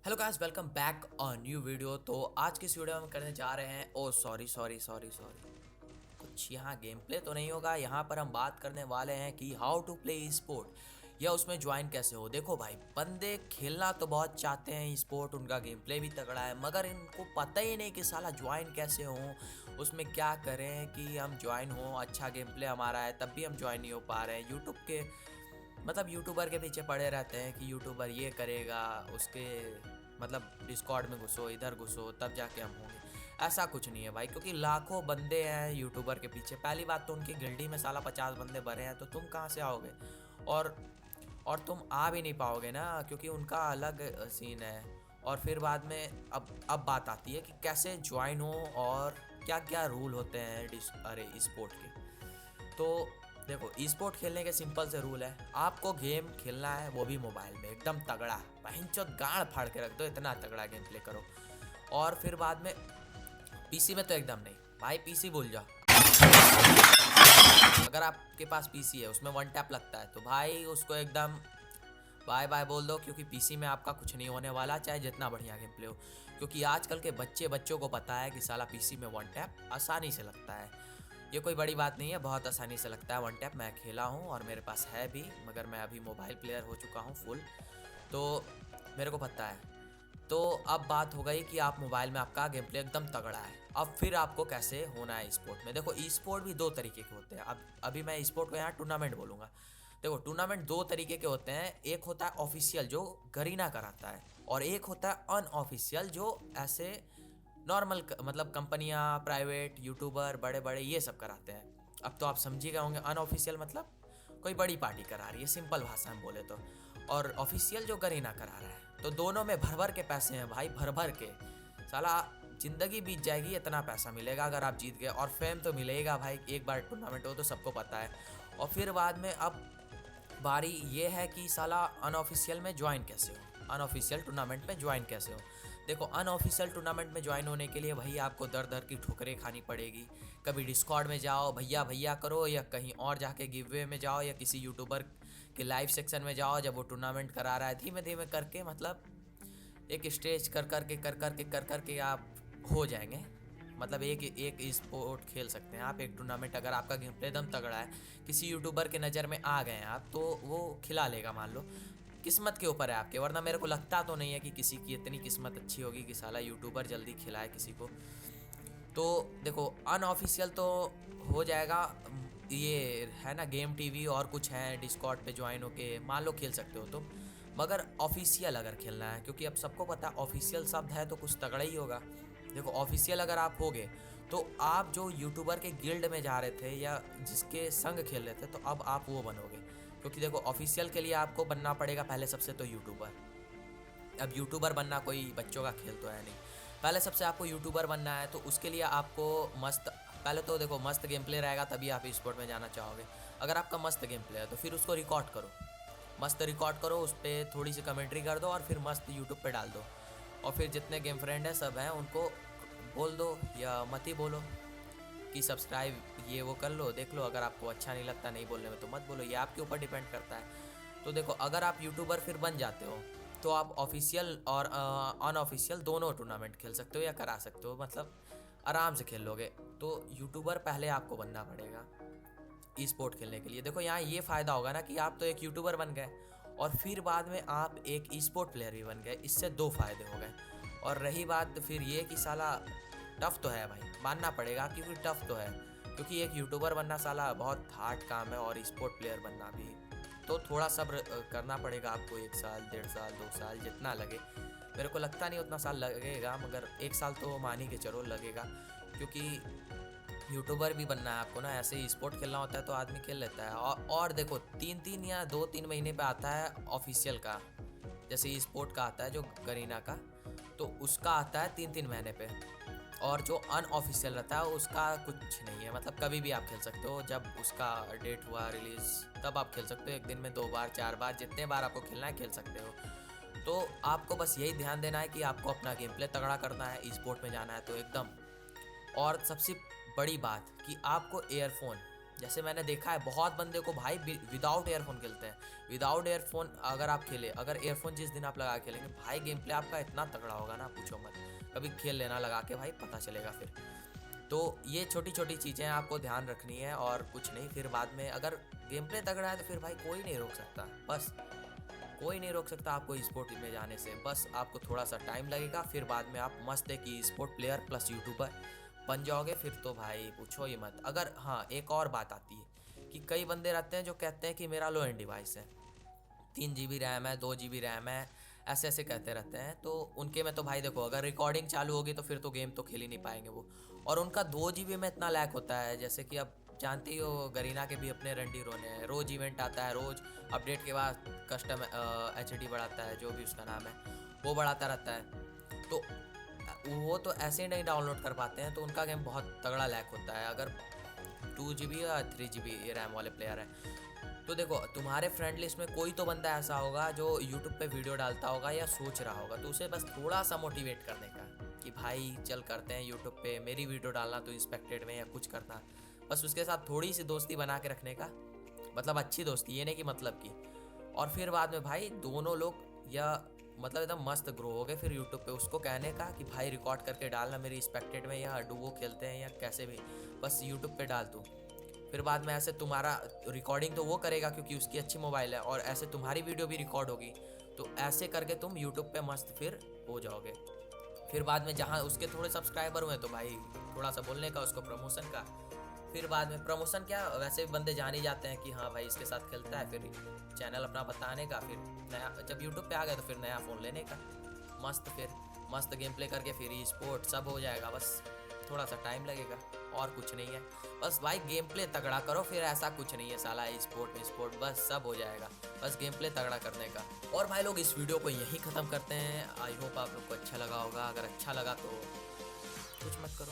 Hello guys, welcome back on new video. तो आज की इस वीडियो में हम करने जा रहे हैं सॉरी कुछ यहाँ गेम प्ले तो नहीं होगा। यहाँ पर हम बात करने वाले हैं कि how to play e sport या उसमें ज्वाइन कैसे हो। देखो भाई, बंदे खेलना तो बहुत चाहते हैं ई स्पोर्ट, उनका गेम प्ले भी तगड़ा है, मगर इनको पता ही नहीं कि साला ज्वाइन कैसे हो, उसमें क्या करें कि हम ज्वाइन हो। अच्छा गेम प्ले हमारा है तब भी हम ज्वाइन नहीं हो पा रहे हैं। यूट्यूब के मतलब यूट्यूबर के पीछे पड़े रहते हैं कि यूट्यूबर ये करेगा, उसके मतलब डिस्कॉर्ड में घुसो, इधर घुसो, तब जाके हम होंगे। ऐसा कुछ नहीं है भाई, क्योंकि लाखों बंदे हैं यूट्यूबर के पीछे। पहली बात तो उनकी गिल्डी में साला 50 बंदे भरे हैं, तो तुम कहाँ से आओगे? और और तुम आ भी नहीं पाओगे ना, क्योंकि उनका अलग सीन है। और फिर बाद में अब बात आती है कि कैसे ज्वाइन हो और क्या क्या रूल होते हैं अरे स्पोर्ट के। तो देखो, ई स्पोर्ट खेलने के सिंपल से रूल है। आपको गेम खेलना है, वो भी मोबाइल में एकदम तगड़ा, बहनचोद गाड़ फाड़ के रख दो, इतना तगड़ा गेम प्ले करो। और फिर बाद में पीसी में तो एकदम नहीं भाई, पीसी भूल जाओ। अगर आपके पास पीसी है, उसमें वन टैप लगता है, तो भाई उसको एकदम बाय बाय बोल दो, क्योंकि पीसी में आपका कुछ नहीं होने वाला, चाहे जितना बढ़िया गेम प्ले हो। क्योंकि आजकल के बच्चों को पता है कि साला पीसी में वन टैप आसानी से लगता है। ये कोई बड़ी बात नहीं है, बहुत आसानी से लगता है वन टैप। मैं खेला हूँ और मेरे पास है भी, मगर मैं अभी मोबाइल प्लेयर हो चुका हूँ फुल, तो मेरे को पता है। तो अब बात हो गई कि आप मोबाइल में आपका गेम प्ले एकदम तगड़ा है। अब फिर आपको कैसे होना है स्पोर्ट में। देखो, ई स्पोर्ट भी दो तरीके के होते हैं। अब अभी मैं स्पोर्ट को यहाँ टूर्नामेंट बोलूँगा। देखो, टूर्नामेंट दो तरीके के होते हैं। एक होता है ऑफिशियल, जो गरीना कराता है, और एक होता है अनऑफिशियल, जो ऐसे नॉर्मल मतलब कंपनियां, प्राइवेट यूट्यूबर बड़े बड़े ये सब कराते हैं। अब तो आप समझी गए होंगे, अनऑफिशियल मतलब कोई बड़ी पार्टी करा रही है, सिंपल भाषा में बोले तो। और ऑफिशियल जो करीना करा रहा है, तो दोनों में भर भर के पैसे हैं भाई, भर भर के। साला जिंदगी बीत जाएगी, इतना पैसा मिलेगा अगर आप जीत गए। और फेम तो मिलेगा भाई, एक बार टूर्नामेंट हो तो सबको पता है। और फिर बाद में अब बारी ये है कि साला अनऑफिशियल में ज्वाइन कैसे हो, अनऑफिशियल टूर्नामेंट में ज्वाइन कैसे हो। देखो, अनऑफिशियल टूर्नामेंट में ज्वाइन होने के लिए भाई आपको दर दर की ठोकरें खानी पड़ेगी। कभी डिस्कॉर्ड में जाओ, भैया भैया करो, या कहीं और जाके गिववे में जाओ, या किसी यूट्यूबर के लाइव सेक्शन में जाओ जब वो टूर्नामेंट करा रहा है। धीमे धीमे करके, मतलब एक स्टेज कर करके आप हो जाएंगे। मतलब एक एक स्पोर्ट खेल सकते हैं आप, एक टूर्नामेंट। अगर आपका गेम प्ले एकदम तगड़ा है, किसी यूट्यूबर के नज़र में आ गए हैं आप, तो वो खिला लेगा, मान लो। किस्मत के ऊपर है आपके, वरना मेरे को लगता तो नहीं है कि किसी की इतनी किस्मत अच्छी होगी कि साला यूट्यूबर जल्दी खिलाए किसी को। तो देखो, अनऑफिशियल तो हो जाएगा, ये है ना गेम टीवी और कुछ है, डिस्कॉर्ड पे ज्वाइन होके मान लो खेल सकते हो तुम। मगर ऑफिशियल अगर खेलना है, क्योंकि अब सबको पता है ऑफिशियल शब्द है तो कुछ तगड़ा ही होगा। देखो, ऑफिशियल अगर आप होगे, तो आप जो यूट्यूबर के गिल्ड में जा रहे थे या जिसके संग खेल रहे थे, तो अब आप वो बनोगे। क्योंकि देखो, ऑफिशियल के लिए आपको बनना पड़ेगा पहले सबसे तो यूट्यूबर। अब यूट्यूबर बनना कोई बच्चों का खेल तो है नहीं। पहले सबसे आपको यूट्यूबर बनना है, तो उसके लिए आपको मस्त, पहले तो देखो मस्त गेम प्ले रहेगा तभी आप स्पोर्ट में जाना चाहोगे। अगर आपका मस्त गेम प्ले है तो फिर उसको रिकॉर्ड करो, मस्त रिकॉर्ड करो, उस पर थोड़ी सी कमेंट्री कर दो और फिर मस्त यूट्यूब पे डाल दो। और फिर जितने गेम फ्रेंड हैं सब हैं, उनको बोल दो या मत ही बोलो कि सब्सक्राइब ये वो कर लो, देख लो। अगर आपको अच्छा नहीं लगता नहीं बोलने में तो मत बोलो, ये आपके ऊपर डिपेंड करता है। तो देखो, अगर आप यूट्यूबर फिर बन जाते हो, तो आप ऑफिशियल और अनऑफिशियल दोनों टूर्नामेंट खेल सकते हो या करा सकते हो, मतलब आराम से खेल लोगे। तो यूट्यूबर पहले आपको बनना पड़ेगा ई स्पोर्ट खेलने के लिए। देखो, यहाँ ये फ़ायदा होगा ना कि आप तो एक यूट्यूबर बन गए, और फिर बाद में आप एक ई स्पोर्ट प्लेयर भी बन गए, इससे दो फ़ायदे हो गए। और रही बात फिर ये कि साला टफ़ तो है भाई, मानना पड़ेगा, क्योंकि टफ़ तो है। क्योंकि एक यूट्यूबर बनना साला बहुत हार्ड काम है, और स्पोर्ट प्लेयर बनना भी। तो थोड़ा सब्र करना पड़ेगा आपको, 1 साल 1.5 साल 2 साल जितना लगे। मेरे को लगता नहीं उतना साल लगेगा, मगर 1 साल तो मान ही के चलो लगेगा। क्योंकि यूट्यूबर भी बनना है आपको ना, ऐसे ही स्पोर्ट खेलना होता है तो आदमी खेल लेता है। और देखो, 3-3 या 2-3 महीने पे आता है ऑफिशियल का, जैसे ई स्पोर्ट का आता है जो करीना का, तो उसका आता है 3-3 महीने पे। और जो अनऑफिशियल रहता है उसका कुछ नहीं है, मतलब कभी भी आप खेल सकते हो, जब उसका डेट हुआ रिलीज़ तब आप खेल सकते हो। एक दिन में 2 बार 4 बार, जितने बार आपको खेलना है खेल सकते हो। तो आपको बस यही ध्यान देना है कि आपको अपना गेम प्ले तगड़ा करना है, ई स्पोर्ट में जाना है तो एकदम। और सबसे बड़ी बात कि आपको एयरफोन, जैसे मैंने देखा है बहुत बंदे को भाई विदाउट ईयरफोन खेलते हैं। विदाउट ईयरफोन अगर आप खेले, अगर ईयरफोन जिस दिन आप लगा के खेलेंगे भाई गेम प्ले आपका इतना तगड़ा होगा ना, पूछो मत। कभी खेल लेना लगा के भाई, पता चलेगा फिर। तो ये छोटी छोटी चीज़ें आपको ध्यान रखनी है और कुछ नहीं। फिर बाद में अगर गेम प्ले तगड़ा है तो फिर भाई कोई नहीं रोक सकता, बस कोई नहीं रोक सकता आपको स्पोर्ट में जाने से। बस आपको थोड़ा सा टाइम लगेगा, फिर बाद में आप मस्त एक स्पोर्ट प्लेयर प्लस यूट्यूबर बन जाओगे। फिर तो भाई पूछो ही मत। अगर हाँ, एक और बात आती है कि कई बंदे रहते हैं जो कहते हैं कि मेरा लो एंड डिवाइस है, 3 GB रैम है, 2 GB रैम है, ऐसे ऐसे कहते रहते हैं। तो उनके में तो भाई देखो, अगर रिकॉर्डिंग चालू होगी तो फिर तो गेम तो खेल ही नहीं पाएंगे वो। और उनका 2 GB में इतना लैग होता है, जैसे कि अब जानती हो गरीना के भी अपने रंडी रोने हैं, रोज़ इवेंट आता है, रोज़ अपडेट के बाद कस्टम HD बढ़ाता है, जो भी उसका नाम है वो बढ़ाता रहता है। तो वो तो ऐसे ही नहीं डाउनलोड कर पाते हैं, तो उनका गेम बहुत तगड़ा लैग होता है। अगर 2 GB या 3 GB रैम वाले प्लेयर हैं तो देखो, तुम्हारे फ्रेंड लिस्ट में कोई तो बंदा ऐसा होगा जो यूट्यूब पे वीडियो डालता होगा या सोच रहा होगा, तो उसे बस थोड़ा सा मोटिवेट करने का कि भाई चल करते हैं यूट्यूब पे, मेरी वीडियो डालना तो इंस्पेक्टेड में या कुछ करना। बस उसके साथ थोड़ी सी दोस्ती बना के रखने का, मतलब अच्छी दोस्ती, ये नहीं कि मतलब की। और फिर बाद में भाई दोनों लोग या मतलब एकदम मस्त ग्रो हो गए फिर यूट्यूब पे, उसको कहने का कि भाई रिकॉर्ड करके डालना मेरी इंस्पेक्टेड में, या डुओ खेलते हैं या कैसे भी, बस यूट्यूब पे डाल तू। फिर बाद में ऐसे तुम्हारा रिकॉर्डिंग तो वो करेगा क्योंकि उसकी अच्छी मोबाइल है, और ऐसे तुम्हारी वीडियो भी रिकॉर्ड होगी। तो ऐसे करके तुम यूट्यूब पे मस्त फिर हो जाओगे। फिर बाद में जहाँ उसके थोड़े सब्सक्राइबर हुए तो भाई थोड़ा सा बोलने का उसको, प्रमोशन का। फिर बाद में प्रमोशन क्या, वैसे भी बंदे जान ही जाते हैं कि हाँ भाई इसके साथ खेलता है, फिर चैनल अपना बताने का। फिर नया जब यूट्यूब पे आ गए तो फिर नया फ़ोन लेने का, मस्त फिर मस्त गेम प्ले करके फिर ई स्पोर्ट सब हो जाएगा। बस थोड़ा सा टाइम लगेगा और कुछ नहीं है। बस भाई गेम प्ले तगड़ा करो, फिर ऐसा कुछ नहीं है साला स्पोर्ट में स्पोर्ट, बस सब हो जाएगा, बस गेम प्ले तगड़ा करने का। और भाई लोग इस वीडियो को यहीं ख़त्म करते हैं। आई होप आप लोग को अच्छा लगा होगा। अगर अच्छा लगा तो कुछ मत करो।